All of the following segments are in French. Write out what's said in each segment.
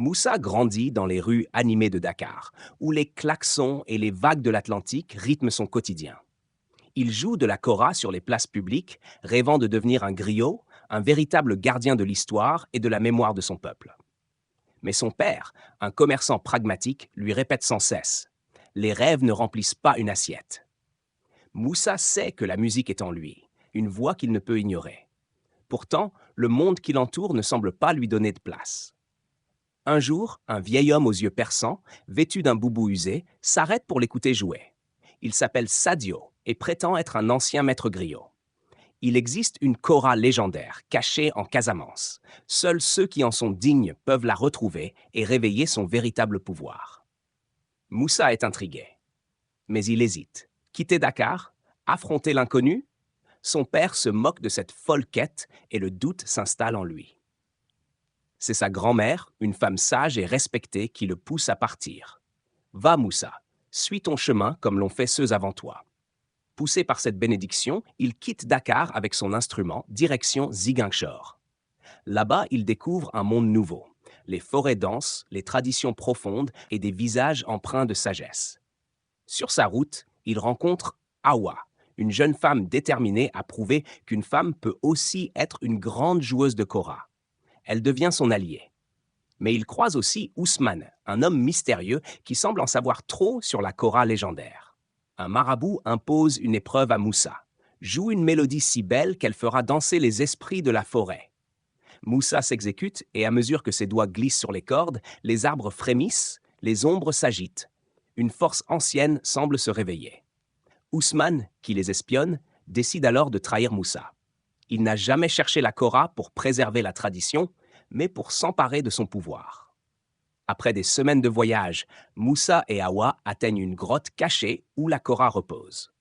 Moussa grandit dans les rues animées de Dakar, où les klaxons et les vagues de l'Atlantique rythment son quotidien. Il joue de la kora sur les places publiques, rêvant de devenir un griot, un véritable gardien de l'histoire et de la mémoire de son peuple. Mais son père, un commerçant pragmatique, lui répète sans cesse: les rêves ne remplissent pas une assiette. Moussa sait que la musique est en lui, une voix qu'il ne peut ignorer. Pourtant, le monde qui l'entoure ne semble pas lui donner de place. Un jour, un vieil homme aux yeux perçants, vêtu d'un boubou usé, s'arrête pour l'écouter jouer. Il s'appelle Sadio et prétend être un ancien maître griot. Il existe une kora légendaire, cachée en Casamance. Seuls ceux qui en sont dignes peuvent la retrouver et réveiller son véritable pouvoir. Moussa est intrigué, mais il hésite. Quitter Dakar? Affronter l'inconnu? Son père se moque de cette folle quête et le doute s'installe en lui. C'est sa grand-mère, une femme sage et respectée, qui le pousse à partir. Va, Moussa, suis ton chemin comme l'ont fait ceux avant toi. Poussé par cette bénédiction, il quitte Dakar avec son instrument, direction Ziguinchor. Là-bas, il découvre un monde nouveau, les forêts denses, les traditions profondes et des visages empreints de sagesse. Sur sa route, il rencontre Awa, une jeune femme déterminée à prouver qu'une femme peut aussi être une grande joueuse de kora. Elle devient son alliée. Mais il croise aussi Ousmane, un homme mystérieux qui semble en savoir trop sur la kora légendaire. Un marabout impose une épreuve à Moussa. Joue une mélodie si belle qu'elle fera danser les esprits de la forêt. Moussa s'exécute et à mesure que ses doigts glissent sur les cordes, les arbres frémissent, les ombres s'agitent. Une force ancienne semble se réveiller. Ousmane, qui les espionne, décide alors de trahir Moussa. Il n'a jamais cherché la kora pour préserver la tradition, mais pour s'emparer de son pouvoir. Après des semaines de voyage, Moussa et Awa atteignent une grotte cachée où la kora repose.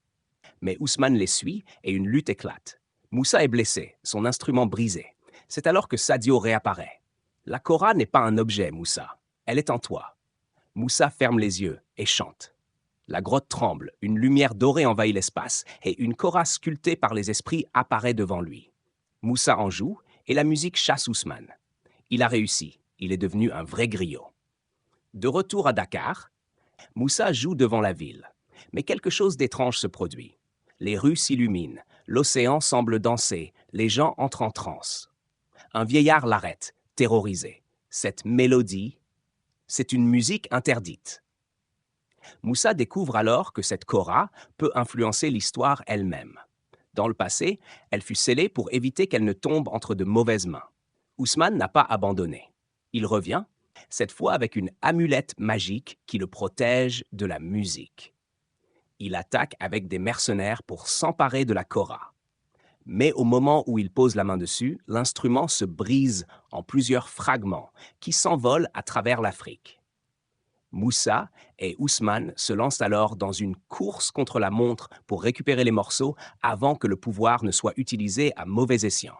Mais Ousmane les suit et une lutte éclate. Moussa est blessé, son instrument brisé. C'est alors que Sadio réapparaît. La kora n'est pas un objet, Moussa. Elle est en toi. Moussa ferme les yeux et chante. La grotte tremble, une lumière dorée envahit l'espace et une kora sculptée par les esprits apparaît devant lui. Moussa en joue et la musique chasse Ousmane. Il a réussi, il est devenu un vrai griot. De retour à Dakar, Moussa joue devant la ville. Mais quelque chose d'étrange se produit. Les rues s'illuminent, l'océan semble danser, les gens entrent en transe. Un vieillard l'arrête, terrorisé. Cette mélodie, c'est une musique interdite. Moussa découvre alors que cette kora peut influencer l'histoire elle-même. Dans le passé, elle fut scellée pour éviter qu'elle ne tombe entre de mauvaises mains. Ousmane n'a pas abandonné. Il revient, cette fois avec une amulette magique qui le protège de la musique. Il attaque avec des mercenaires pour s'emparer de la kora. Mais au moment où il pose la main dessus, l'instrument se brise en plusieurs fragments qui s'envolent à travers l'Afrique. Moussa et Ousmane se lancent alors dans une course contre la montre pour récupérer les morceaux avant que le pouvoir ne soit utilisé à mauvais escient.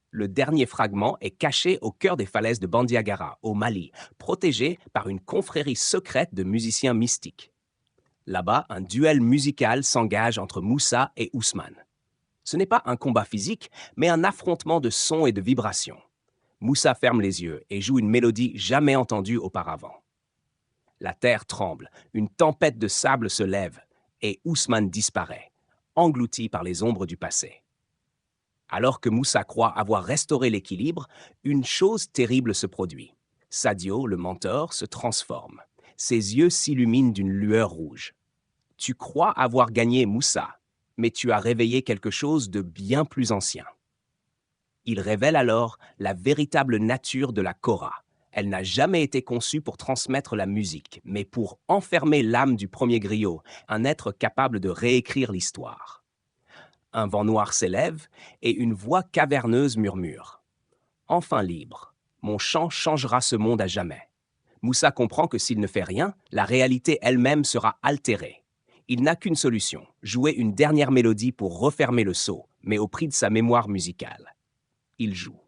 Le dernier fragment est caché au cœur des falaises de Bandiagara, au Mali, protégé par une confrérie secrète de musiciens mystiques. Là-bas, un duel musical s'engage entre Moussa et Ousmane. Ce n'est pas un combat physique, mais un affrontement de sons et de vibrations. Moussa ferme les yeux et joue une mélodie jamais entendue auparavant. La terre tremble, une tempête de sable se lève, et Ousmane disparaît, englouti par les ombres du passé. Alors que Moussa croit avoir restauré l'équilibre, une chose terrible se produit. Sadio, le mentor, se transforme. Ses yeux s'illuminent d'une lueur rouge. Tu crois avoir gagné Moussa, mais tu as réveillé quelque chose de bien plus ancien. Il révèle alors la véritable nature de la kora. Elle n'a jamais été conçue pour transmettre la musique, mais pour enfermer l'âme du premier griot, un être capable de réécrire l'histoire. Un vent noir s'élève et une voix caverneuse murmure. Enfin libre, mon chant changera ce monde à jamais. Moussa comprend que s'il ne fait rien, la réalité elle-même sera altérée. Il n'a qu'une solution, jouer une dernière mélodie pour refermer le sceau, mais au prix de sa mémoire musicale. Il joue.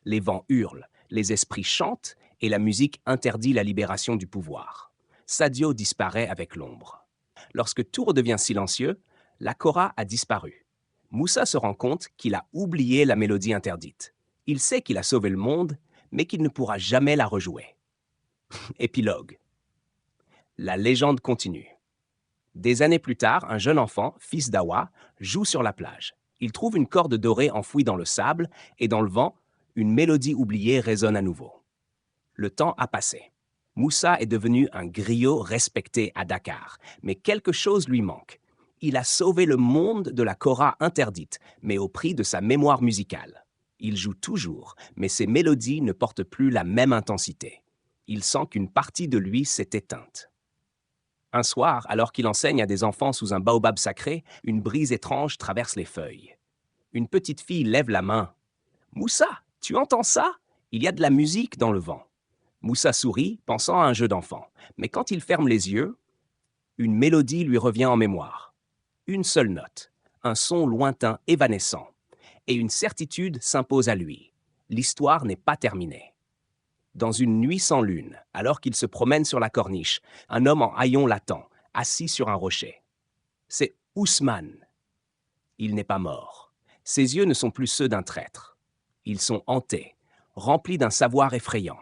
Les vents hurlent, les esprits chantent et la musique interdit la libération du pouvoir. Sadio disparaît avec l'ombre. Lorsque tout redevient silencieux, la kora a disparu. Moussa se rend compte qu'il a oublié la mélodie interdite. Il sait qu'il a sauvé le monde, mais qu'il ne pourra jamais la rejouer. Épilogue. La légende continue. Des années plus tard, un jeune enfant, fils d'Awa, joue sur la plage. Il trouve une corde dorée enfouie dans le sable et dans le vent, une mélodie oubliée résonne à nouveau. Le temps a passé. Moussa est devenu un griot respecté à Dakar, mais quelque chose lui manque. Il a sauvé le monde de la kora interdite, mais au prix de sa mémoire musicale. Il joue toujours, mais ses mélodies ne portent plus la même intensité. Il sent qu'une partie de lui s'est éteinte. Un soir, alors qu'il enseigne à des enfants sous un baobab sacré, une brise étrange traverse les feuilles. Une petite fille lève la main. « Moussa, tu entends ça? Il y a de la musique dans le vent. » Moussa sourit, pensant à un jeu d'enfant. Mais quand il ferme les yeux, une mélodie lui revient en mémoire. Une seule note, un son lointain, évanescent. Et une certitude s'impose à lui. L'histoire n'est pas terminée. Dans une nuit sans lune, alors qu'il se promène sur la corniche, un homme en haillons l'attend, assis sur un rocher. C'est Ousmane. Il n'est pas mort. Ses yeux ne sont plus ceux d'un traître. Ils sont hantés, remplis d'un savoir effrayant.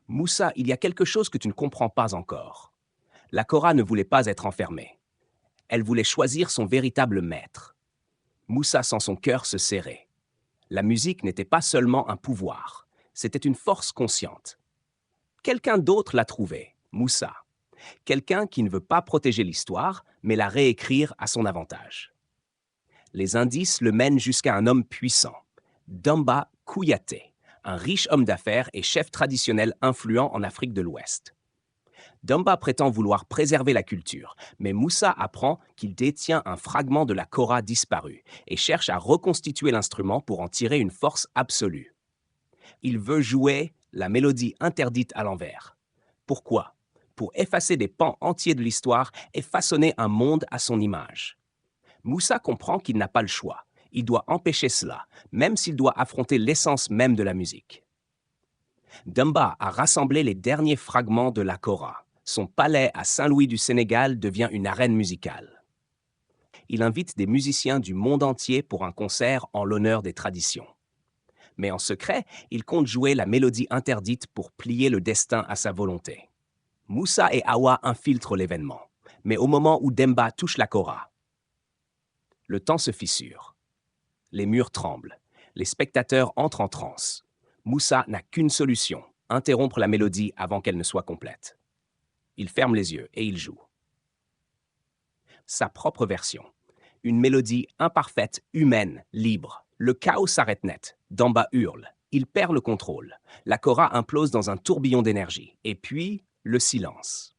Moussa, il y a quelque chose que tu ne comprends pas encore. La kora ne voulait pas être enfermée. Elle voulait choisir son véritable maître. Moussa sent son cœur se serrer. La musique n'était pas seulement un pouvoir, c'était une force consciente. Quelqu'un d'autre l'a trouvé, Moussa. Quelqu'un qui ne veut pas protéger l'histoire, mais la réécrire à son avantage. Les indices le mènent jusqu'à un homme puissant, Damba Kouyaté, un riche homme d'affaires et chef traditionnel influent en Afrique de l'Ouest. Damba prétend vouloir préserver la culture, mais Moussa apprend qu'il détient un fragment de la kora disparu et cherche à reconstituer l'instrument pour en tirer une force absolue. Il veut jouer la mélodie interdite à l'envers. Pourquoi? Pour effacer des pans entiers de l'histoire et façonner un monde à son image. Moussa comprend qu'il n'a pas le choix. Il doit empêcher cela, même s'il doit affronter l'essence même de la musique. Damba a rassemblé les derniers fragments de la kora. Son palais à Saint-Louis du Sénégal devient une arène musicale. Il invite des musiciens du monde entier pour un concert en l'honneur des traditions. Mais en secret, il compte jouer la mélodie interdite pour plier le destin à sa volonté. Moussa et Awa infiltrent l'événement, mais au moment où Demba touche la kora, le temps se fissure. Les murs tremblent. Les spectateurs entrent en transe. Moussa n'a qu'une solution, interrompre la mélodie avant qu'elle ne soit complète. Il ferme les yeux et il joue. Sa propre version. Une mélodie imparfaite, humaine, libre. Le chaos s'arrête net. Damba hurle. Il perd le contrôle. La kora implose dans un tourbillon d'énergie. Et puis, le silence.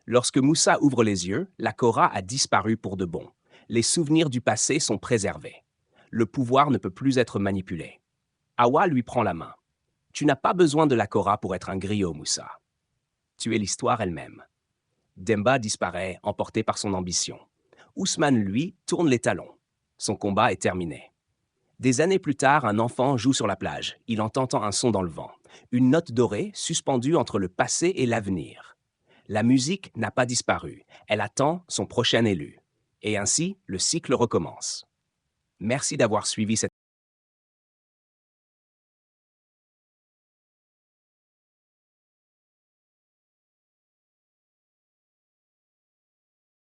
Lorsque Moussa ouvre les yeux, la kora a disparu pour de bon. Les souvenirs du passé sont préservés. Le pouvoir ne peut plus être manipulé. Awa lui prend la main. Tu n'as pas besoin de la kora pour être un griot, Moussa. Tu es l'histoire elle-même. Demba disparaît, emporté par son ambition. Ousmane, lui, tourne les talons. Son combat est terminé. Des années plus tard, un enfant joue sur la plage. Il entend un son dans le vent. Une note dorée suspendue entre le passé et l'avenir. La musique n'a pas disparu. Elle attend son prochain élu. Et ainsi, le cycle recommence. Merci d'avoir suivi cette